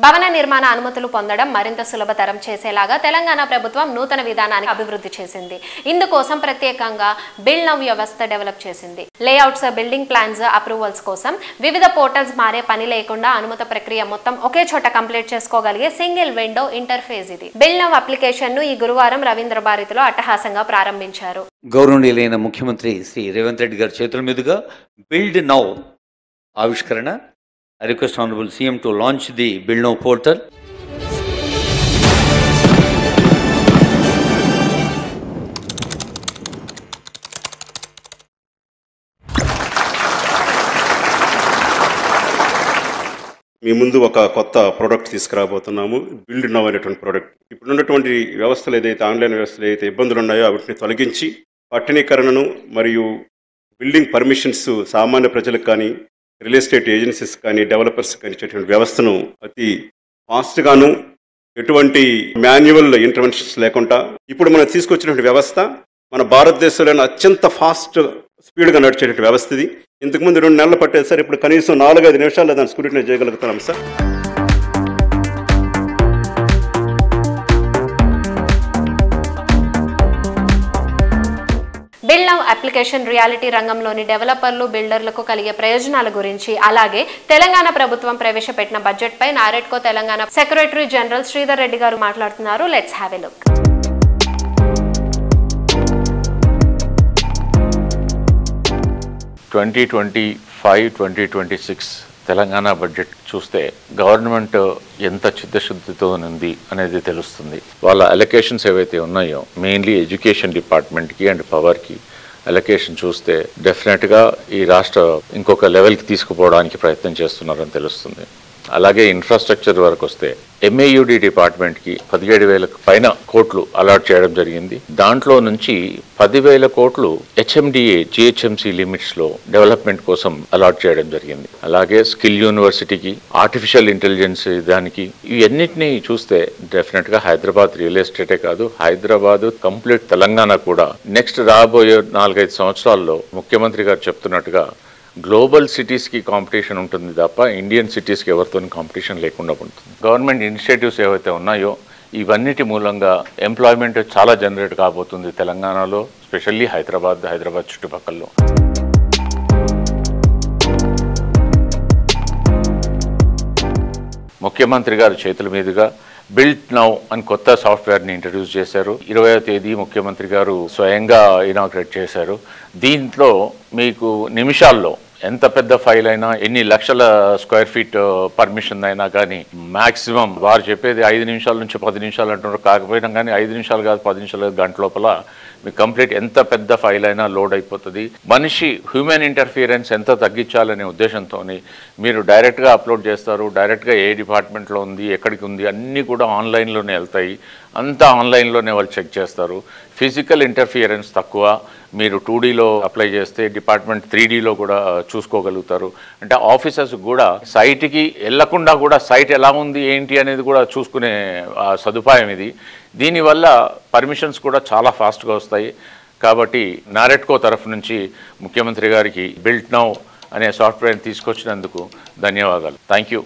భవన నిర్మాణ అనుమతులు పొందడం మరింత సులభతరం చేసేలాగా తెలంగాణ ప్రభుత్వం నూతన విధానాన్ని అభివృద్ధి చేసింది. ఇందుకోసం ప్రత్యేకంగా బిల్డ్ నౌ వ్యవస్థ డెవలప్ చేసింది. లేఅవుట్స్, బిల్డింగ్ ప్లాన్స్, అప్రూవల్స్ కోసం వివిధ పోర్టల్స్ మారే పని లేకుండా అనుమతి ప్రక్రియ మొత్తం ఒకే చోట కంప్లీట్ చేసుకోగలిగే సింగిల్ విండో ఇంటర్ఫేస్ ఇది. బిల్డ్ నౌ అప్లికేషన్ ను ఈ గురువారం రవీంద్ర భారతిలో అట్టహాసంగా ప్రారంభించారు. గౌరవనీయులైన ముఖ్యమంత్రి శ్రీ రేవంత్ రెడ్డి గారి చేతుల మీదుగా బిల్డ్ నౌ ఆవిష్కరణ. I request Honorable CM to launch the Build Now portal. మీ ముందు ఒక కొత్త ప్రోడక్ట్ తీసుకురాబోతున్నాము. బిల్డ్ నౌ అనేటువంటి ప్రోడక్ట్. ఇప్పుడున్నటువంటి వ్యవస్థలు ఏదైతే ఆన్లైన్ వ్యవస్థలు ఏదైతే ఇబ్బందులు ఉన్నాయో వాటిని తొలగించి పట్టణీకరణను మరియు బిల్డింగ్ పర్మిషన్స్ సామాన్య ప్రజలకు కానీ రియల్ ఎస్టేట్ ఏజెన్సీస్ కానీ డెవలపర్స్ కానీ ఇచ్చేటువంటి వ్యవస్థను అతి ఫాస్ట్గాను ఎటువంటి మాన్యువల్ ఇంటర్వెన్షన్స్ లేకుండా ఇప్పుడు మనం తీసుకొచ్చినటువంటి వ్యవస్థ మన భారతదేశంలోని అత్యంత ఫాస్ట్ స్పీడ్గా నడిచేటువంటి వ్యవస్థ ఇది. ఇంతకుముందు 2 నెలలు పట్టేది సార్, ఇప్పుడు కనీసం 4-5 నిమిషాల్లో దాన్ని స్క్రూటినైజ్ చేయగలుగుతున్నాం sir. Build now application reality రంగంలోని డెవలపర్లు, బిల్డర్లకు కలిగే ప్రయోజనాల గురించి, అలాగే తెలంగాణ ప్రభుత్వం ప్రవేశపెట్టిన బడ్జెట్ పై నారెడ్కో తెలంగాణ సెక్రటరీ జనరల్ శ్రీధర్ రెడ్డి గారు మాట్లాడుతున్నారు. Let's have a look. 2025-2026 Telangana budget చూస్తే గవర్నమెంట్ ఎంత చిత్తశుద్ధితో ఉంది అనేది తెలుస్తుంది. వాళ్ళ అలొకేషన్స్ ఏవైతే ఉన్నాయో మెయిన్లీ ఎడ్యుకేషన్ డిపార్ట్మెంట్కి అండ్ పవర్కి అలొకేషన్ చూస్తే డెఫినెట్గా ఈ రాష్ట్ర ఇంకొక లెవెల్కి తీసుకుపోవడానికి ప్రయత్నం చేస్తున్నారని తెలుస్తుంది. అలాగే ఇన్ఫ్రాస్ట్రక్చర్ వరకు వస్తే MAUD డిపార్ట్మెంట్కి 17,000 పైన కోట్లు అలాట్ చేయడం జరిగింది. దాంట్లో నుంచి 10,000 కోట్లు HMDA GHMC లిమిట్స్లో డెవలప్మెంట్ కోసం అలాట్ చేయడం జరిగింది. అలాగే స్కిల్ యూనివర్సిటీకి, ఆర్టిఫిషియల్ ఇంటెలిజెన్స్ దానికి, ఇవన్నిటినీ చూస్తే డెఫినెట్గా హైదరాబాద్ రియల్ ఎస్టేటే కాదు, హైదరాబాద్ కంప్లీట్ తెలంగాణ కూడా నెక్స్ట్ రాబోయే 4-5 సంవత్సరాల్లో ముఖ్యమంత్రి గారు చెప్తున్నట్టుగా గ్లోబల్ సిటీస్కి కాంపిటీషన్ ఉంటుంది తప్ప ఇండియన్ సిటీస్కి ఎవరితో కాంపిటీషన్ లేకుండా ఉంటుంది. గవర్నమెంట్ ఇనిషియేటివ్స్ ఏవైతే ఉన్నాయో ఇవన్నిటి మూలంగా ఎంప్లాయ్మెంట్ చాలా జనరేట్ కాబోతుంది తెలంగాణలో, స్పెషల్లీ హైదరాబాద్ చుట్టుపక్కల. ముఖ్యమంత్రి గారి చేతుల మీదుగా బిల్డ్ నౌ అని కొత్త సాఫ్ట్వేర్ని ఇంట్రడ్యూస్ చేశారు. 20వ తేదీ ముఖ్యమంత్రి గారు స్వయంగా ఇనాగ్రేట్ చేశారు. దీంట్లో మీకు నిమిషాల్లో ఎంత పెద్ద ఫైల్ అయినా, ఎన్ని లక్షల స్క్వేర్ ఫీట్ పర్మిషన్ అయినా కానీ మ్యాక్సిమం వారు చెప్పేది 5 నిమిషాల నుంచి 10 నిమిషాలు అంటున్నారు. కాకపోయినా కానీ 5 నిమిషాలు కాదు, 10 నిమిషాలు కాదు, గంట లోపల మీకు కంప్లీట్ ఎంత పెద్ద ఫైల్ అయినా లోడ్ అయిపోతుంది. మనిషి హ్యూమన్ ఇంటర్ఫియరెన్స్ ఎంత తగ్గించాలనే ఉద్దేశంతో మీరు డైరెక్ట్గా అప్లోడ్ చేస్తారు. డైరెక్ట్గా ఏ డిపార్ట్మెంట్లో ఉంది, ఎక్కడికి ఉంది, అన్నీ కూడా ఆన్లైన్లోనే వెళ్తాయి. అంతా ఆన్లైన్లోనే వాళ్ళు చెక్ చేస్తారు. ఫిజికల్ ఇంటర్ఫియరెన్స్ తక్కువ. మీరు 2Dలో అప్లై చేస్తే డిపార్ట్మెంట్ 3Dలో కూడా చూసుకోగలుగుతారు. అంటే ఆఫీసర్స్ కూడా సైట్కి వెళ్లకుండా కూడా సైట్ ఎలా ఉంది ఏంటి అనేది కూడా చూసుకునే సదుపాయం ఇది. దీనివల్ల పర్మిషన్స్ కూడా చాలా ఫాస్ట్గా వస్తాయి. కాబట్టి నారెడ్కో తరఫు నుంచి ముఖ్యమంత్రి గారికి బిల్డ్ నౌ అనే సాఫ్ట్వేర్ని తీసుకొచ్చినందుకు ధన్యవాదాలు. Thank you.